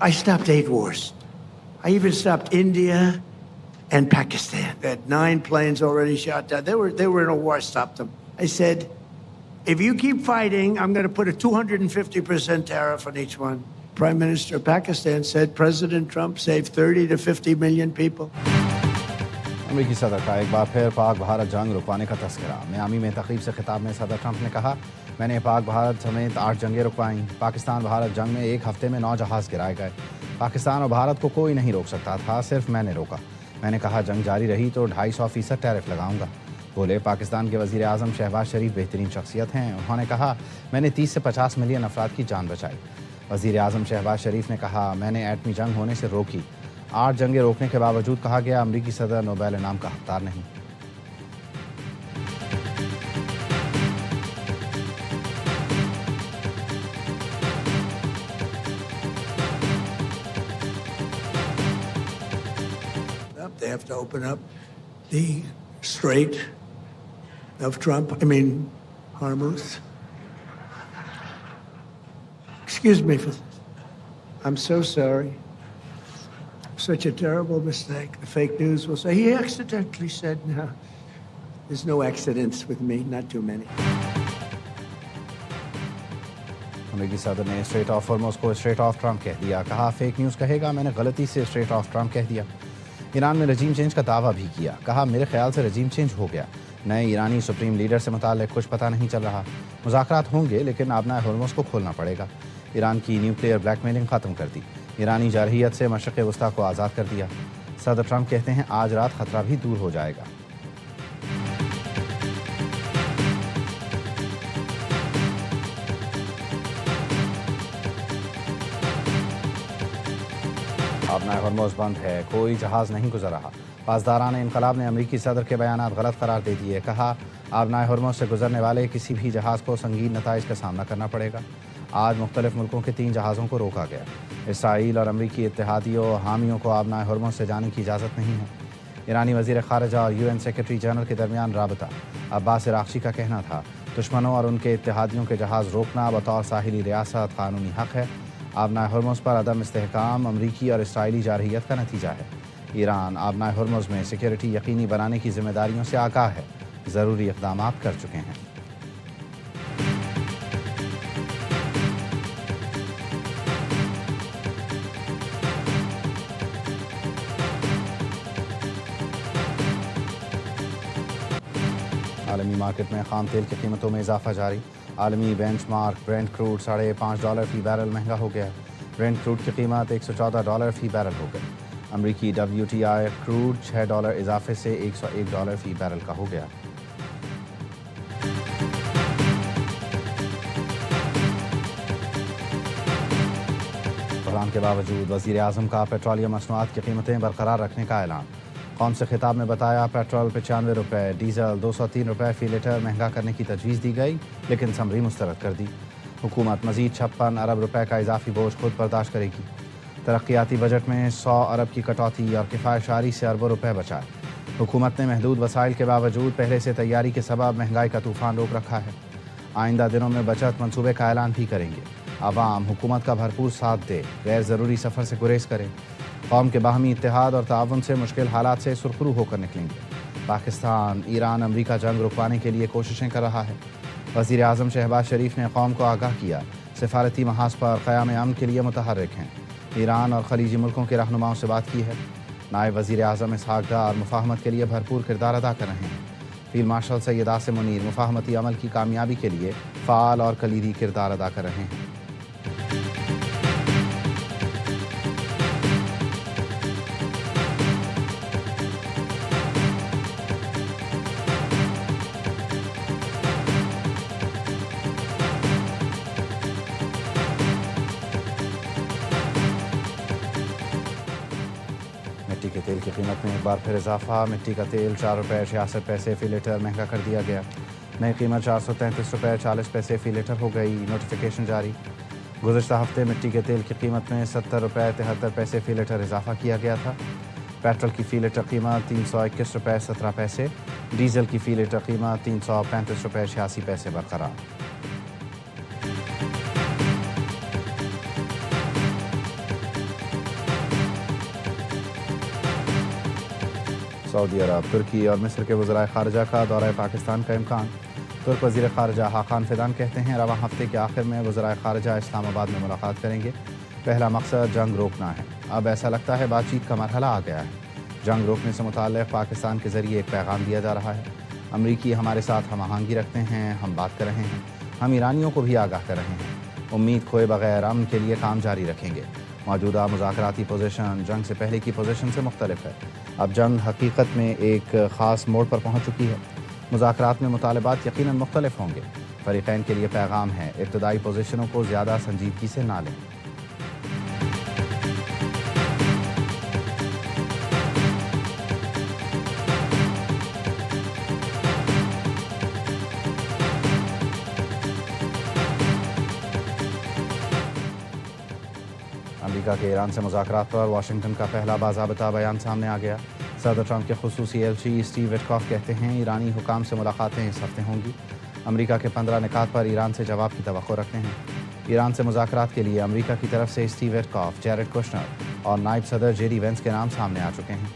I stopped 8 wars. I even stopped India and Pakistan. They had 9 planes already shot down. They were in a war. I stopped them. I said, if you keep fighting, I'm going to put a 250% tariff on each one. Prime Minister of Pakistan said President Trump saved 30 to 50 million people. امریکی صدر کا ایک بار پھر پاک بھارت جنگ رکوانے کا تذکرہ۔ Miami میں تقریب سے خطاب میں صدر ٹرمپ نے کہا، میں نے پاک بھارت سمیت 8 جنگیں رکوائیں۔ پاکستان بھارت جنگ میں 1 ہفتے میں 9 جہاز گرائے گئے۔ پاکستان اور بھارت کو کوئی نہیں روک سکتا تھا، صرف میں نے روکا۔ میں نے کہا جنگ جاری رہی تو 250% ٹیرف لگاؤں گا۔ بولے پاکستان کے وزیر اعظم شہباز شریف بہترین شخصیت ہیں۔ انہوں نے کہا میں نے 30 سے 50 ملین افراد کی جان بچائی۔ وزیر اعظم شہباز شریف نے کہا میں نے ایٹمی جنگ ہونے سے روکی۔ 8 جنگیں روکنے کے باوجود کہا گیا امریکی صدر نوبیل انعام کا حقدار نہیں۔ They have to open up the Strait of Hormuz. Excuse me for this. I'm so sorry. Such a terrible mistake. The fake news will say he accidentally said, no. There's no accidents with me, not too many. امریکی صدر نے street of harms کو street of Trump کہہ دیا۔ کہا fake news کہے گا میں نے غلطی سے اسٹریٹ آف ٹرمپ کہہ دیا۔ ایران میں رجیم چینج کا دعویٰ بھی کیا۔ کہا میرے خیال سے رجیم چینج ہو گیا۔ نئے ایرانی سپریم لیڈر سے متعلق کچھ پتہ نہیں چل رہا۔ مذاکرات ہوں گے لیکن آبنائے ہرمز کو کھولنا پڑے گا۔ ایران کی نیوکلیئر بلیک میلنگ ختم کر دی۔ ایرانی جارحیت سے مشرق وسطیٰ کو آزاد کر دیا۔ صدر ٹرمپ کہتے ہیں آج رات خطرہ بھی دور ہو جائے گا۔ آبنائے ہرمز بند ہے، کوئی جہاز نہیں گزر رہا۔ پاسداران انقلاب نے امریکی صدر کے بیانات غلط قرار دے دیے۔ کہا آبنائے ہرمز سے گزرنے والے کسی بھی جہاز کو سنگین نتائج کا سامنا کرنا پڑے گا۔ آج مختلف ملکوں کے 3 جہازوں کو روکا گیا۔ اسرائیل اور امریکی اتحادیوں حامیوں کو آبنائے ہرمز سے جانے کی اجازت نہیں ہے۔ ایرانی وزیر خارجہ اور UN سیکرٹری جنرل کے درمیان رابطہ۔ عباس عراقچی کا کہنا تھا دشمنوں اور ان کے اتحادیوں کے جہاز روکنا بطور ساحلی ریاست قانونی حق ہے۔ آبنائے ہرمز پر عدم استحکام امریکی اور اسرائیلی جارحیت کا نتیجہ ہے۔ ایران آبنائے ہرمز میں سیکیورٹی یقینی بنانے کی ذمہ داریوں سے آگاہ ہے، ضروری اقدامات کر چکے ہیں۔ عالمی مارکیٹ میں خام تیل کی قیمتوں میں اضافہ جاری۔ عالمی بینچ مارک برینٹ کروڈ $5.5 فی بیرل مہنگا ہو گیا۔ برینٹ کروڈ کی قیمت $114 فی بیرل ہو گئی۔ امریکی WTI کروڈ $6 اضافے سے $101 فی بیرل کا ہو گیا۔ بحران کے باوجود وزیر اعظم کا پیٹرولیم مصنوعات کی قیمتیں برقرار رکھنے کا اعلان۔ قوم سے خطاب میں بتایا پیٹرول $95، ڈیزل $203 فی لیٹر مہنگا کرنے کی تجویز دی گئی لیکن سمری مسترد کر دی۔ حکومت مزید $56 ارب کا اضافی بوجھ خود برداشت کرے گی۔ ترقیاتی بجٹ میں 100 ارب کی کٹوتی اور کفایت شعاری سے اربوں روپے بچائے۔ حکومت نے محدود وسائل کے باوجود پہلے سے تیاری کے سبب مہنگائی کا طوفان روک رکھا ہے۔ آئندہ دنوں میں بچت منصوبے کا اعلان بھی کریں گے۔ عوام حکومت کا بھرپور ساتھ دے، غیر ضروری سفر سے گریز کرے۔ قوم کے باہمی اتحاد اور تعاون سے مشکل حالات سے سرخرو ہو کر نکلیں گے۔ پاکستان ایران امریکہ جنگ رکوانے کے لیے کوششیں کر رہا ہے۔ وزیر اعظم شہباز شریف نے قوم کو آگاہ کیا سفارتی محاذ پر قیام امن کے لیے متحرک ہیں۔ ایران اور خلیجی ملکوں کے رہنماؤں سے بات کی ہے۔ نائب وزیر اعظم اسحاق ڈار مفاہمت کے لیے بھرپور کردار ادا کر رہے ہیں۔ فیلڈ مارشل سید عاصم منیر مفاہمتی عمل کی کامیابی کے لیے فعال اور کلیدی کردار ادا کر رہے ہیں۔ مٹی کے تیل کی قیمت میں ایک بار پھر اضافہ۔ مٹی کا تیل $4.66 فی لیٹر مہنگا کر دیا گیا۔ نئی قیمت $433.40 فی لیٹر ہو گئی۔ نوٹیفیکیشن جاری۔ گزشتہ ہفتے مٹی کے تیل کی قیمت میں $70.73 فی لیٹر اضافہ کیا گیا تھا۔ پیٹرول کی فی لیٹر قیمت $321.17، ڈیزل کی فی لیٹر قیمت $335.86 برقرار۔ सऊदी अरब, तुर्की और मिस्र के वज़राए ख़ारजा का दौरा पाकिस्तान का इम्कान। तुर्क वज़ीर ख़ारजा हाकान फ़िदान कहते हैं रवां हफ्ते के आखिर में वज़राए ख़ारजा इस्लामाबाद में मुलाकात करेंगे। पहला मकसद जंग रोकना है। अब ऐसा लगता है बातचीत का मरहला आ गया है। जंग रोकने से मुताल्लिक़ पाकिस्तान के ज़रिए एक पैगाम दिया जा रहा है। अमरीकी हमारे साथ हम आहंगी रखते हैं, हम बात कर रहे हैं, हम ईरानियों को भी आगाह कर रहे हैं। उम्मीद खोए बगैर अमन के लिए काम जारी रखेंगे। मौजूदा मुज़ाकराती पोजीशन जंग से पहले की पोजीशन से मुख्तलिफ है। अब जंग हकीकत में एक ख़ास मोड़ पर पहुँच चुकी है। मुज़ाकरात में मुतालबात यकीनन मुख्तलिफ होंगे। फ़रीक़ैन के लिए पैगाम है इब्तदाई पोजीशनों को ज़्यादा संजीदगी से ना लें। अमेरिका के ईरान से मुज़ाकरात पर वाशिंगटन का पहला बाज़ाबिता बयान सामने आ गया। सदर ट्रंप के खुसूसी एलची स्टीव विटकॉफ कहते हैं ईरानी हुकाम से मुलाकातें इस हफ्ते होंगी। अमेरिका के 15 निकात पर ईरान से जवाब की तवक्को रखते हैं। ईरान से मुज़ाकरात के लिए अमेरिका की तरफ से स्टीव विटकॉफ, जैरेड कुशनर और नायब सदर जेडी वेंस के नाम सामने आ चुके हैं।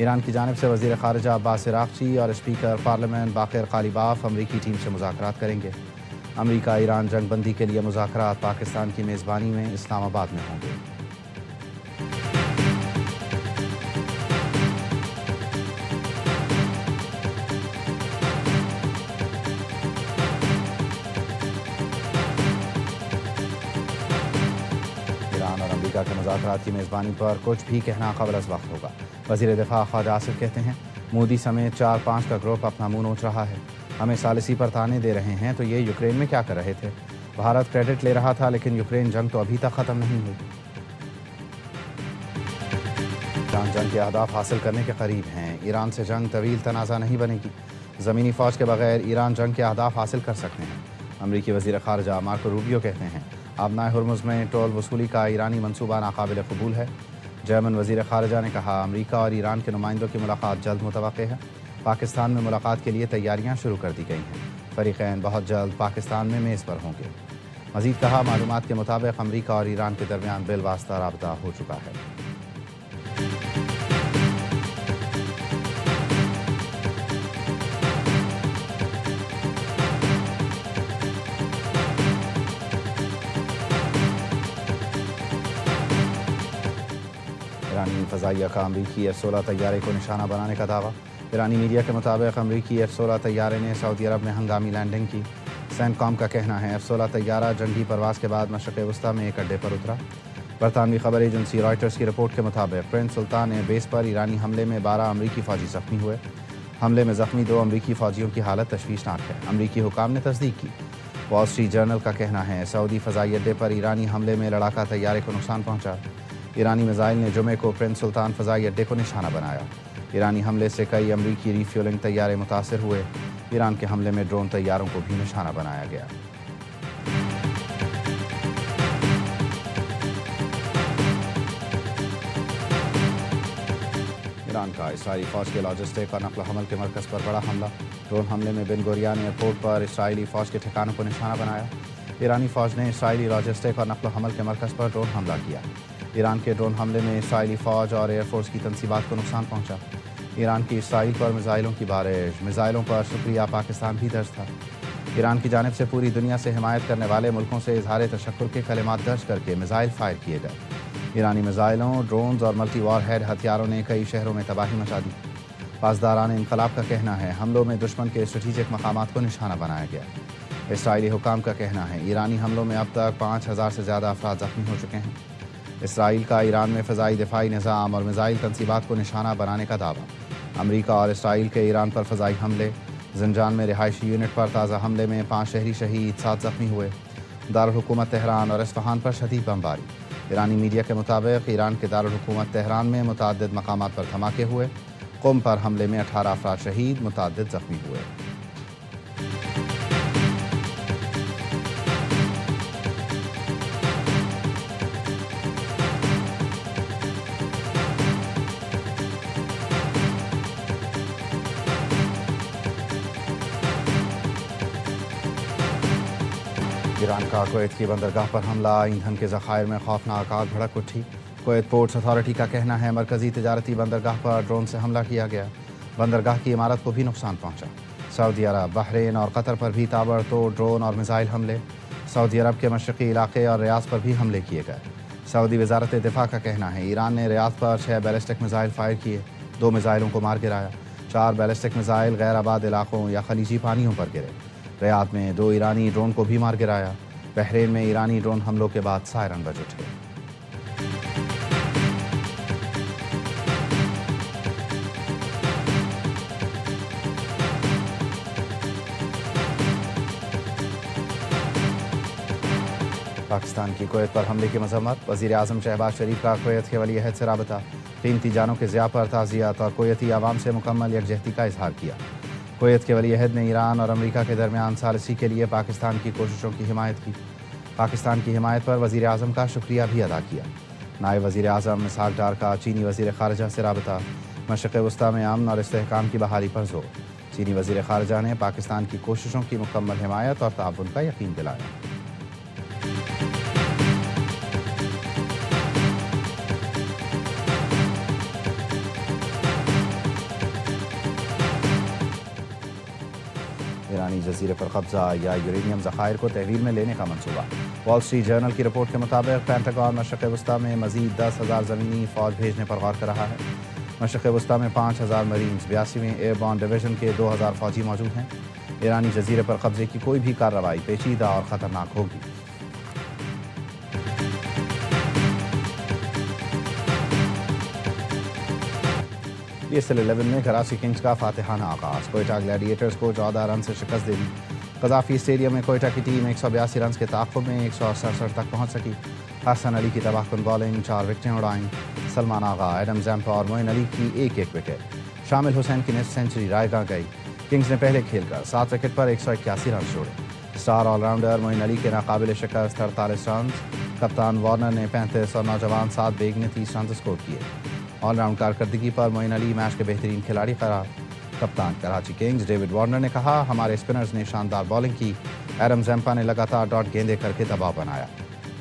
ईरान की जानिब से वज़ीर ख़ारजा अब्बास इराक़ची और स्पीकर पार्लियामेंट बाक़िर ग़ालिबाफ अमरीकी टीम से मुज़ाकरात करेंगे। अमेरिका ईरान जंग बंदी के लिए मुज़ाकरात पाकिस्तान की मेज़बानी में इस्लामाबाद में होंगे। अमेरिका के मुज़ाकरात की मेज़बानी पर कुछ भी कहना क़ब्ल अज़ वक्त होगा। वज़ीर दिफ़ा ख्वाजा आसिफ कहते हैं मोदी समेत 4-5 का ग्रुप अपना मुँह नोच रहा है। हमें सालिसी पर ताने दे रहे हैं तो ये यूक्रेन में क्या कर रहे थे। भारत क्रेडिट ले रहा था लेकिन यूक्रेन जंग तो अभी तक ख़त्म नहीं हुई। ईरान जंग के अहदाफ हासिल करने के करीब हैं। ईरान से जंग तवील तनाज़ा नहीं बनेगी। ज़मीनी फ़ौज के बगैर ईरान जंग के अहदाफ हासिल कर सकते हैं। अमरीकी वज़ीर ख़ारजा मार्को रूबियो कहते हैं आबनाए हुर्मुज़ में टोल वसूली का ईरानी मनसूबा नाकाबिल कबूल है। जर्मन वज़ीर ख़ारजा ने कहा अमरीका और ईरान के नुमाइंदों की मुलाकात जल्द मुतवक्के है। पाकिस्तान में मुलाकात के लिए तैयारियां शुरू कर दी गई हैं। फ़रीक़ैन बहुत जल्द पाकिस्तान में मेज़ पर होंगे। मज़ीद कहा मालूमात के मुताबिक अमरीका और ईरान के दरमियान बिलवास्ता राबता हो चुका है। ईरानी फ़ज़ाइया का अमरीकी F-16 तैयारे को निशाना बनाने का दावा। ईरानी मीडिया के मुताबिक अमरीकी F-16 तैयारे ने सऊदी अरब में हंगामी लैंडिंग की। सैनकॉम का कहना है F-16 तैयारा जंगी परवाज़ के बाद मशरिक़ वस्ता में एक अड्डे पर उतरा। बरतानवी खबर एजेंसी रॉयटर्स की रिपोर्ट के मुताबिक प्रिंस सुल्तान ने बेस पर ईरानी हमले में 12 अमरीकी फ़ौजी ज़ख्मी हुए। हमले में ज़ख्मी 2 अमरीकी फ़ौजियों की हालत तशवीशनाक है। अमरीकी हुकाम ने तस्दीक की। वॉल स्ट्रीट जर्नल का कहना है सऊदी फ़ज़ाई अड्डे पर ईरानी हमले में लड़ाका तैयारे को नुकसान पहुँचा। ईरानी मिसाइल ने जुमे को प्रिंस सुल्तान फ़ज़ाई अड्डे को निशाना बनाया। ईरानी हमले से कई अमरीकी रीफ्यूलिंग तैयारे मुतासर हुए। ईरान के हमले में ड्रोन तैयारों को भी निशाना बनाया गया। ईरान का इसराइली फ़ौज के लॉजिस्टिक और नकल हमल के मरकज़ पर बड़ा हमला। ड्रोन हमले में बिन गुरियान एयरपोर्ट पर इसराइली फ़ौज के ठिकानों को निशाना बनाया। ईरानी फ़ौज ने इसराइली लॉजिस्टिक और नकल हमल के मरकज़ पर ड्रोन हमला किया। ईरान के ड्रोन हमले में इसराइली फ़ौज और एयरफोर्स की तनसीबात को नुकसान पहुंचा। ईरान की इसराइल पर मिसाइलों की बारिश, मिसाइलों पर शुक्रिया पाकिस्तान भी दर्ज था। ईरान की जानिब से पूरी दुनिया से हिमायत करने वाले मुल्कों से इजहार तशक्कुर के कलिमात दर्ज करके मिसाइल फायर किए गए। ईरानी मिसाइलों, ड्रोन्स और मल्टी वॉर हेड हथियारों ने कई शहरों में तबाही मचा दी। पासदारान इनकलाब का कहना है हमलों में दुश्मन के स्ट्रेटिजिक मकामात को निशाना बनाया गया। इसराइली हुकाम का कहना है ईरानी हमलों में अब तक 5000 से ज़्यादा अफराद ज़ख्मी हो चुके हैं। इसराइल का ईरान में फ़ज़ाई दिफाई निज़ाम और मिसाइल तनसीबात को निशाना बनाने का दावा। अमरीका और इसराइल के ईरान पर फ़ज़ाई हमले। ज़िंजान में रिहायशी यूनिट पर ताज़ा हमले में 5 शहरी शहीद, 7 ज़ख्मी हुए। दारुल हुकूमत तेहरान और इस्फ़हान पर शदीद बमबारी। ईरानी मीडिया के मुताबिक ईरान के दारुल हुकूमत तेहरान में मुतअद्दिद मकामात पर धमाके हुए। क़ुम पर हमले में 18 अफराद शहीद, मुतअद्दिद ज़ख्मी हुए। ईरान का कुवैत की बंदरगाह पर हमला। ईंधन के ज़खायर में खौफनाक आग भड़क उठी। कुवैत पोर्ट्स अथॉरिटी का कहना है मरकज़ी तिजारती बंदरगाह पर ड्रोन से हमला किया गया। बंदरगाह की इमारत को भी नुकसान पहुंचा। सऊदी अरब, बहरीन और कतर पर भी ताबड़तोड़ ड्रोन और मिसाइल हमले। सऊदी अरब के मशरक़ी इलाके और रियाद पर भी हमले किए गए। सऊदी वजारत दिफा का कहना है ईरान ने रियाद पर 6 बैलिस्टिक मिसाइल फायर किए, 2 मिसाइलों को मार गिराया। 4 बैलिस्टिक मिसाइल गैर आबाद इलाकों या खलीजी पानियों पर गिरे। रियाद में 2 ईरानी ड्रोन को भी मार गिराया। बहरीन में ईरानी ड्रोन हमलों के बाद सायरन बज उठे। पाकिस्तान की कुवैत पर हमले की मजम्मत। वज़ीर-ए-आज़म शहबाज शरीफ का कुवैत के वली अहद से राबता। कीमती जानों के ज़िया पर ताज़ियत और कुवैती आवाम से मुकम्मल यकजहती का इजहार किया। कुवैत के वली अहद ने ईरान और अमरीका के दरमियान सालिसी के लिए पाकिस्तान की कोशिशों की हिमायत की। पाकिस्तान की हिमायत पर वज़ीर-ए-आज़म का शुक्रिया भी अदा किया। नायब वज़ीर-ए-आज़म इसहाक डार का चीनी वज़ीर ख़ारिजा से राबता। मशरिक़ वस्ता में अमन और इस्तेहकाम की बहाली पर जोर। चीनी वज़ीर ख़ारिजा ने पाकिस्तान की कोशिशों की मुकम्मल हिमायत और ताउन का यकीन दिलाया। ईरानी जजीरे पर कब्जा या यूरेनियम ज़खायर को तहवील में लेने का मंसूबा। वॉल स्ट्रीट जर्नल की रिपोर्ट के मुताबिक पेंटागन मशरिक़ वस्ता में मज़ीद 10,000 ज़मीनी फ़ौज भेजने पर गौर कर रहा है। मशरिक़ वस्ता में 5,000 मरीन्स, 82वें एयरबॉर्न डिवीज़न के 2,000 फ़ौजी मौजूद हैं। ईरानी जजीरे पर कब्जे की कोई भी कार्रवाई पेचीदा और ख़तरनाक होगी। PSL 11 में कराची किंग्स का फातिहाना आगाज़। कोयटा ग्लैडिएटर्स को 14 रन से शिकस्त दे दी। कज़ाफ़ी स्टेडियम में कोयटा की टीम 182 रन के ताक़ुब में 167 तक पहुँच सकी। हसन अली की तबाहकुन बॉलिंग, 4 विकेटें उड़ाईं। सलमान आगा, एडम जैम्पा और मोइन अली की एक विकेट। शामिल हुसैन की निस्फ सेंचुरी रायगां गई। किंग्स ने पहले खेलकर 7 विकेट पर 181 रन जोड़े। स्टार ऑलराउंडर मोइन अली के नाकाबिल शिकस्त 48 रन। कप्तान वार्नर ने 35 और नौजवान 7 बेग ने 30 रन स्कोर किए। ऑलराउंड कारकर्दगी पर मोइन अली मैच के बेहतरीन खिलाड़ी करार। कप्तान कराची किंग्स डेविड वार्नर ने कहा, हमारे स्पिनर्स ने शानदार बॉलिंग की। एडम जैम्पा ने लगातार डॉट गेंदें करके दबाव बनाया।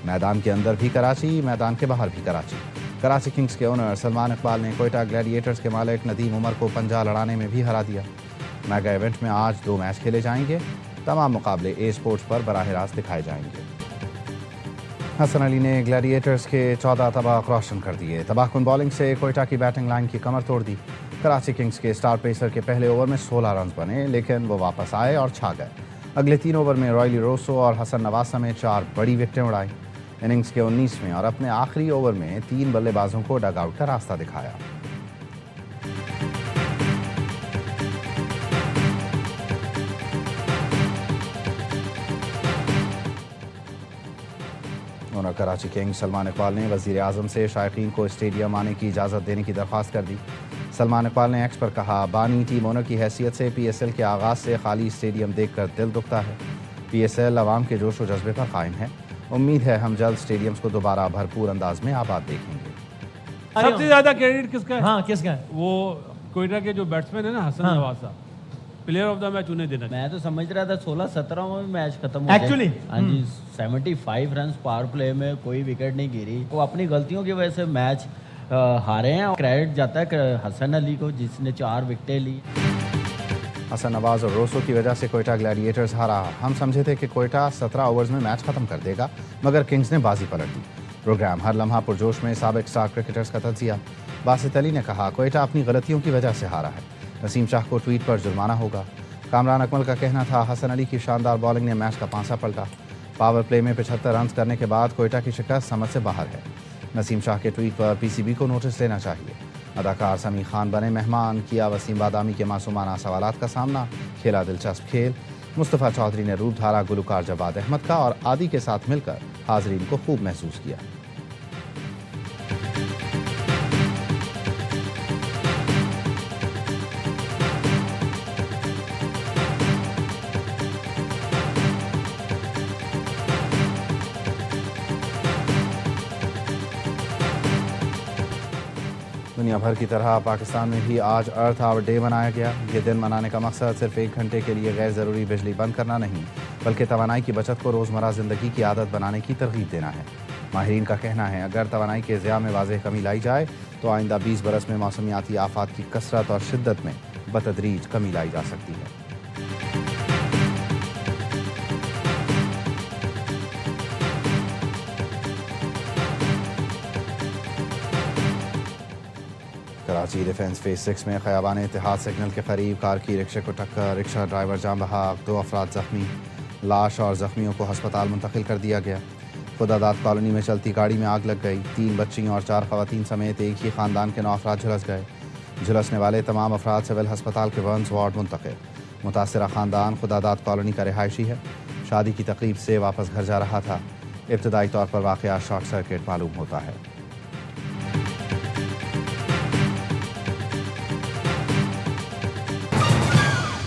मैदान के अंदर भी कराची, मैदान के बाहर भी कराची। कराची किंग्स के ओनर सलमान इकबाल ने कोयटा ग्लैडिएटर्स के मालिक नदीम उमर को पंजा लड़ाने में भी हरा दिया। मेगा इवेंट में आज 2 मैच खेले जाएंगे। तमाम मुकाबले ए स्पोर्ट्स पर बराह रास्त दिखाए जाएंगे। हसन अली ने ग्लैडिएटर्स के 14 तबाक रोशन कर दिए। तबाहकुन बॉलिंग से कोयटा की बैटिंग लाइन की कमर तोड़ दी। कराची किंग्स के स्टार पेसर के पहले ओवर में 16 रन बने, लेकिन वो वापस आए और छा गए। अगले 3 ओवर में रॉयली रोसो और हसन नवाज समेत 4 बड़ी विकेटें उड़ाई। इनिंग्स के 19वें और अपने आखिरी ओवर में 3 बल्लेबाजों को डगआउट का रास्ता दिखाया। ओनर कराची किंग्स सलमान इकबाल ने वज़ीर-ए-आज़म से शायकीन को स्टेडियम आने की इजाज़त देने की दरख्वास्त कर दी। सलमान इकबाल ने एक्स पर कहा, बानी टीम ओनर की हैसियत से PSL के आगाज़ से खाली स्टेडियम देखकर दिल दुखता है। PSL आवाम के जोश व जज्बे पर कायम है। उम्मीद है हम जल्द स्टेडियम्स को दोबारा भरपूर अंदाज में आबाद देखेंगे। सबसे ज्यादा क्रेडिट किसका है? हाँ, किसका है? वो कोयटा के जो बैट्समैन है ना, हसन नवाज साहब, प्लेयर ऑफ द मैच उन्हें देना चाहिए। मैं तो समझ रहा था 16-17 में मैच खत्म हो गया। Actually? हाँ जी, 75 रन पावर प्ले में कोई विकेट नहीं गिरी। वो अपनी गलतियों की वजह से मैच हारे हैं। और क्रेडिट जाता है हसन अली को, जिसने 4 विकेटें ली। हसन नवाज और रोसो की वजह से कोयटा ग्लैडिएटर्स हारा। हम समझे थे कि कोयटा 17 ओवर्स में मैच खत्म कर देगा, मगर किंग्स ने बाजी पलट दी। प्रोग्राम हर लम्हा पुरजोश में साबिक स्टार क्रिकेटर्स का तजिया। बासित अली ने कहा, कोयटा अपनी गलतियों की वजह से हारा है। नसीम शाह को ट्वीट पर जुर्माना होगा। कामरान अकमल का कहना था, हसन अली की शानदार बॉलिंग ने मैच का पांसा पलटा। पावर प्ले में 75 रन करने के बाद कोयटा की शिकस्त समझ से बाहर है। नसीम शाह के ट्वीट पर PCB को नोटिस लेना चाहिए। अदाकार समी खान बने मेहमान, किया वसीम बादामी के मासूमाना सवालात का सामना, खेला दिलचस्प खेल। मुस्तफ़ा चौधरी ने रूप धारा गुलकार जवाद अहमद का और आदि के साथ मिलकर हाजरीन को खूब महसूस किया। दुनिया भर की तरह पाकिस्तान में भी आज अर्थ आवर डे मनाया गया। ये दिन मनाने का मकसद सिर्फ 1 घंटे के लिए गैर ज़रूरी बिजली बंद करना नहीं, बल्कि तवानाई की बचत को रोज़मर्रा ज़िंदगी की आदत बनाने की तरगीब देना है। माहिरीन का कहना है, अगर तवानाई के ज़िया में वाज़ेह कमी लाई जाए तो आइंदा 20 बरस में मौसमियाती आफात की कसरत और शिद्दत में بتدریج کمی لائی جا سکتی ہے۔ کراچی ڈیفنس فیز 6 میں خیابان اتحاد سگنل کے قریب کار کی رکشے کو ٹکر، رکشہ ڈرائیور جاں بحق، 2 افراد زخمی، لاش اور زخمیوں کو ہسپتال منتقل کر دیا گیا۔ خداداد کالونی میں چلتی گاڑی میں آگ لگ گئی، 3 بچیوں اور 4 خواتین سمیت ایک ہی خاندان کے 9 افراد جھلس گئے۔ جھلسنے والے تمام افراد سول ہسپتال کے برنز وارڈ منتقل۔ متاثرہ خاندان خداداد کالونی کا رہائشی ہے، شادی کی تقریب سے واپس گھر جا رہا تھا۔ ابتدائی طور پر واقعہ شارٹ سرکٹ معلوم ہوتا ہے۔